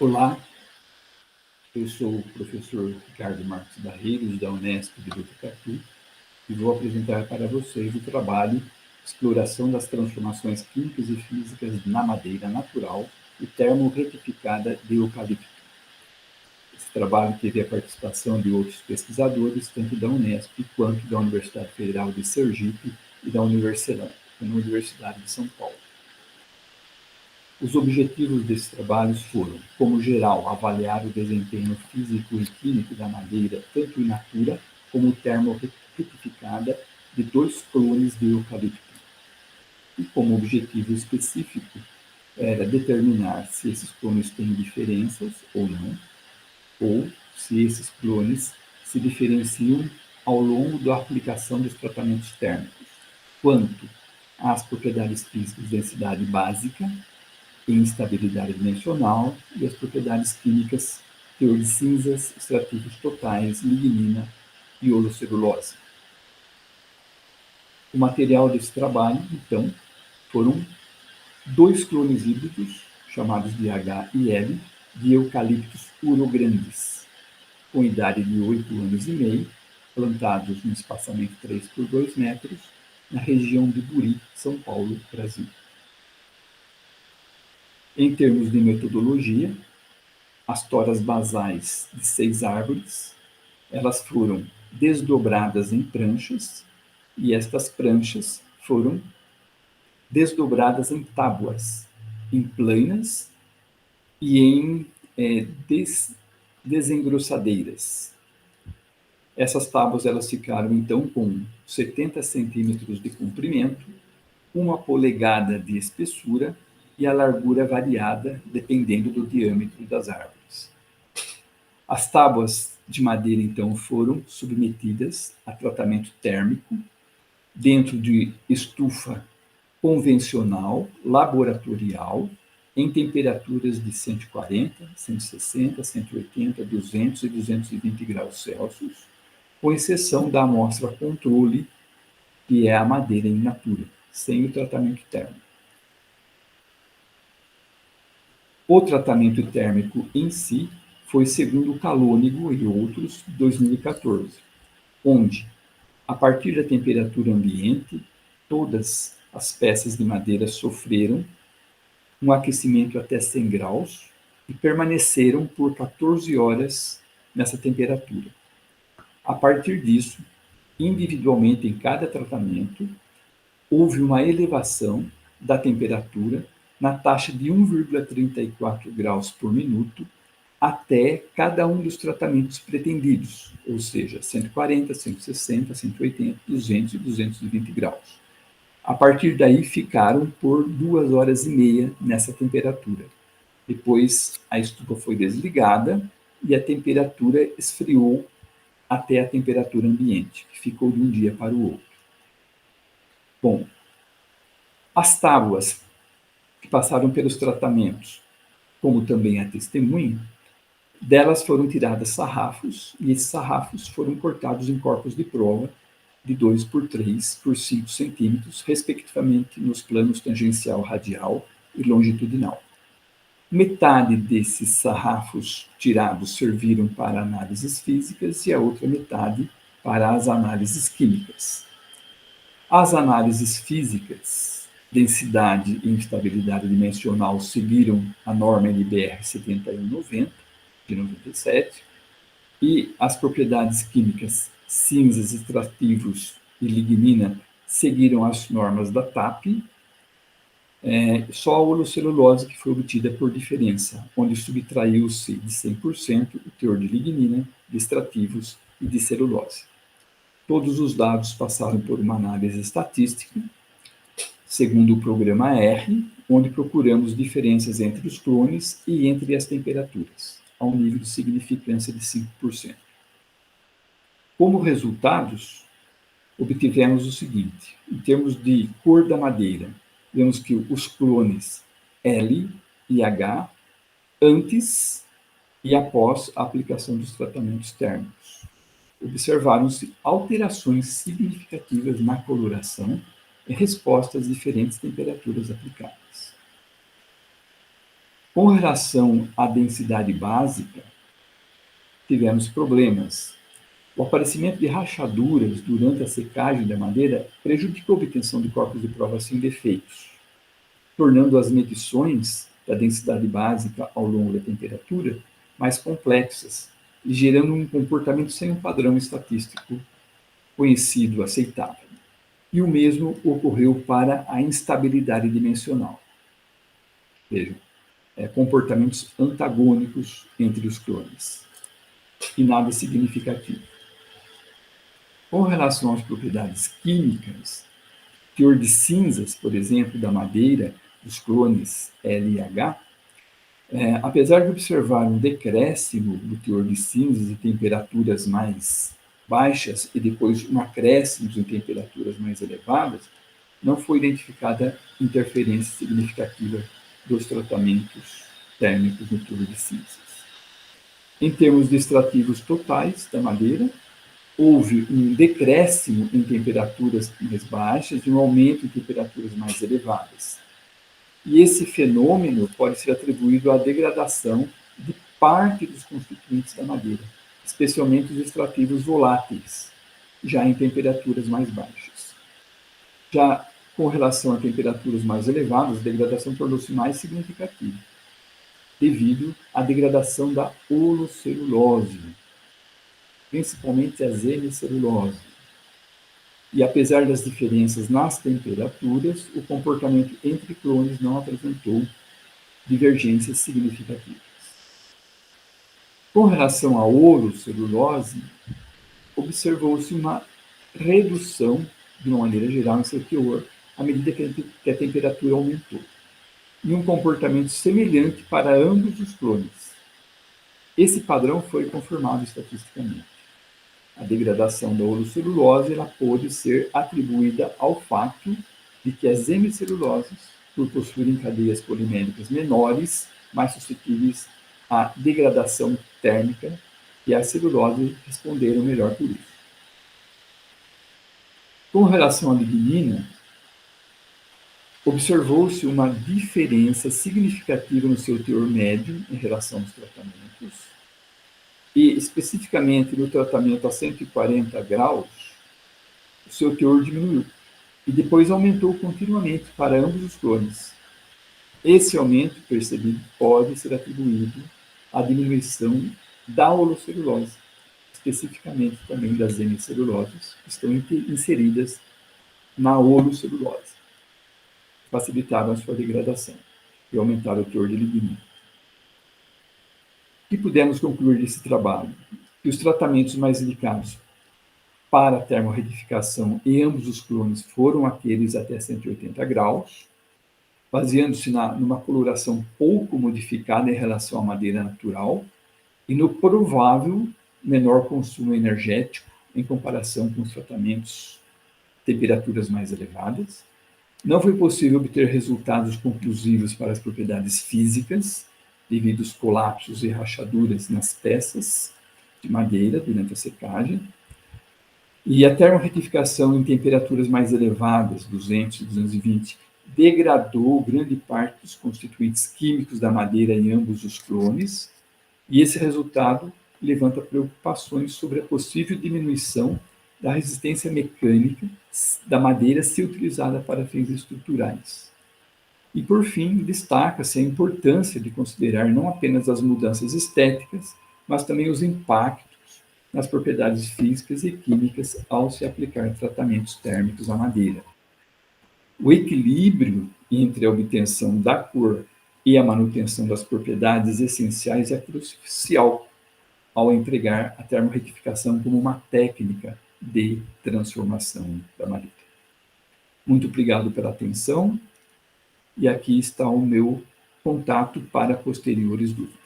Olá, eu sou o professor Ricardo Marques Barreiros, da Unesp de Botucatu, e vou apresentar para vocês o trabalho Exploração das transformações químicas e físicas na madeira natural e termorretificada de eucalipto. Esse trabalho teve a participação de outros pesquisadores, tanto da Unesp quanto da Universidade Federal de Sergipe e da Universidade de São Paulo. Os objetivos desses trabalhos foram, como geral, avaliar o desempenho físico e químico da madeira, tanto in natura como termorretificada, de 2 clones de eucalipto. E como objetivo específico, era determinar se esses clones têm diferenças ou não, ou se esses clones se diferenciam ao longo da aplicação dos tratamentos térmicos, quanto às propriedades físicas de densidade básica, instabilidade dimensional e as propriedades químicas, teor de cinzas, extrativos totais, lignina e holocelulose. O material desse trabalho, então, foram 2 clones híbridos, chamados de H e L, de eucaliptos urograndes, com idade de 8 anos e meio, plantados no espaçamento 3 por 2 metros, na região de Buri, São Paulo, Brasil. Em termos de metodologia, as toras basais de 6 árvores, elas foram desdobradas em pranchas, e estas pranchas foram desdobradas em tábuas, em planas e em desengrossadeiras. Essas tábuas elas ficaram, então, com 70 centímetros de comprimento, 1 polegada de espessura e a largura variada, dependendo do diâmetro das árvores. As tábuas de madeira, então, foram submetidas a tratamento térmico dentro de estufa convencional, laboratorial, em temperaturas de 140, 160, 180, 200 e 220 graus Celsius, com exceção da amostra controle, que é a madeira in natura, sem o tratamento térmico. O tratamento térmico em si foi segundo Calônigo e outros, 2014, onde, a partir da temperatura ambiente, todas as peças de madeira sofreram um aquecimento até 100 graus e permaneceram por 14 horas nessa temperatura. A partir disso, individualmente em cada tratamento, houve uma elevação da temperatura na taxa de 1,34 graus por minuto até cada um dos tratamentos pretendidos, ou seja, 140, 160, 180, 200 e 220 graus. A partir daí, ficaram por 2 horas e meia nessa temperatura. Depois, a estufa foi desligada e a temperatura esfriou até a temperatura ambiente, que ficou de um dia para o outro. Bom, as tábuas que passaram pelos tratamentos, como também a testemunha, delas foram tiradas sarrafos, e esses sarrafos foram cortados em corpos de prova de 2 por 3 por 5 centímetros, respectivamente nos planos tangencial, radial e longitudinal. Metade desses sarrafos tirados serviram para análises físicas e a outra metade para as análises químicas. As análises físicas, densidade e instabilidade dimensional, seguiram a norma NBR 7190, de 97, e as propriedades químicas, cinzas, extrativos e lignina, seguiram as normas da TAP. Só a holocelulose que foi obtida por diferença, onde subtraiu-se de 100% o teor de lignina, de extrativos e de celulose. Todos os dados passaram por uma análise estatística, segundo o programa R, onde procuramos diferenças entre os clones e entre as temperaturas, a um nível de significância de 5%. Como resultados, obtivemos o seguinte: em termos de cor da madeira, vemos que os clones L e H, antes e após a aplicação dos tratamentos térmicos, observaram-se alterações significativas na coloração em resposta às diferentes temperaturas aplicadas. Com relação à densidade básica, tivemos problemas. O aparecimento de rachaduras durante a secagem da madeira prejudicou a obtenção de corpos de prova sem defeitos, tornando as medições da densidade básica ao longo da temperatura mais complexas e gerando um comportamento sem um padrão estatístico conhecido, aceitável. E o mesmo ocorreu para a instabilidade dimensional. Vejam, comportamentos antagônicos entre os clones e nada significativo. Com relação às propriedades químicas, teor de cinzas, por exemplo, da madeira dos clones LH, apesar de observar um decréscimo do teor de cinzas em temperaturas mais baixas e depois um acréscimo em temperaturas mais elevadas, não foi identificada interferência significativa dos tratamentos térmicos no teor de cinzas. Em termos de extrativos totais da madeira, houve um decréscimo em temperaturas mais baixas e um aumento em temperaturas mais elevadas. E esse fenômeno pode ser atribuído à degradação de parte dos constituintes da madeira, especialmente os extrativos voláteis, já em temperaturas mais baixas. Já com relação a temperaturas mais elevadas, a degradação tornou-se mais significativa, devido à degradação da holocelulose, principalmente a hemicelulose. E apesar das diferenças nas temperaturas, o comportamento entre clones não apresentou divergências significativas. Com relação à holocelulose, observou-se uma redução, de uma maneira geral, em seu teor, à medida que a temperatura aumentou, e um comportamento semelhante para ambos os clones. Esse padrão foi confirmado estatisticamente. A degradação da holocelulose ela pode ser atribuída ao fato de que as hemiceluloses, por possuírem cadeias poliméricas menores, mais suscetíveis à degradação térmica, e a celulose responderam melhor por isso. Com relação à lignina, observou-se uma diferença significativa no seu teor médio em relação aos tratamentos, e especificamente no tratamento a 140 graus, o seu teor diminuiu, e depois aumentou continuamente para ambos os clones. Esse aumento percebido pode ser atribuído à diminuição da holocelulose, especificamente também das hemiceluloses, que estão inseridas na holocelulose, facilitaram a sua degradação e aumentaram o teor de lignina. O que pudemos concluir desse trabalho? Que os tratamentos mais indicados para a termorretificação em ambos os clones foram aqueles até 180 graus, baseando-se numa coloração pouco modificada em relação à madeira natural e no provável menor consumo energético em comparação com os tratamentos de temperaturas mais elevadas. Não foi possível obter resultados conclusivos para as propriedades físicas, devido aos colapsos e rachaduras nas peças de madeira durante a secagem. E a termorretificação em temperaturas mais elevadas, 200 e 220, degradou grande parte dos constituintes químicos da madeira em ambos os clones, e esse resultado levanta preocupações sobre a possível diminuição da resistência mecânica da madeira se utilizada para fins estruturais. E, por fim, destaca-se a importância de considerar não apenas as mudanças estéticas, mas também os impactos nas propriedades físicas e químicas ao se aplicar tratamentos térmicos à madeira. O equilíbrio entre a obtenção da cor e a manutenção das propriedades essenciais é crucial ao entregar a termorretificação como uma técnica de transformação da madeira. Muito obrigado pela atenção. E aqui está o meu contato para posteriores dúvidas.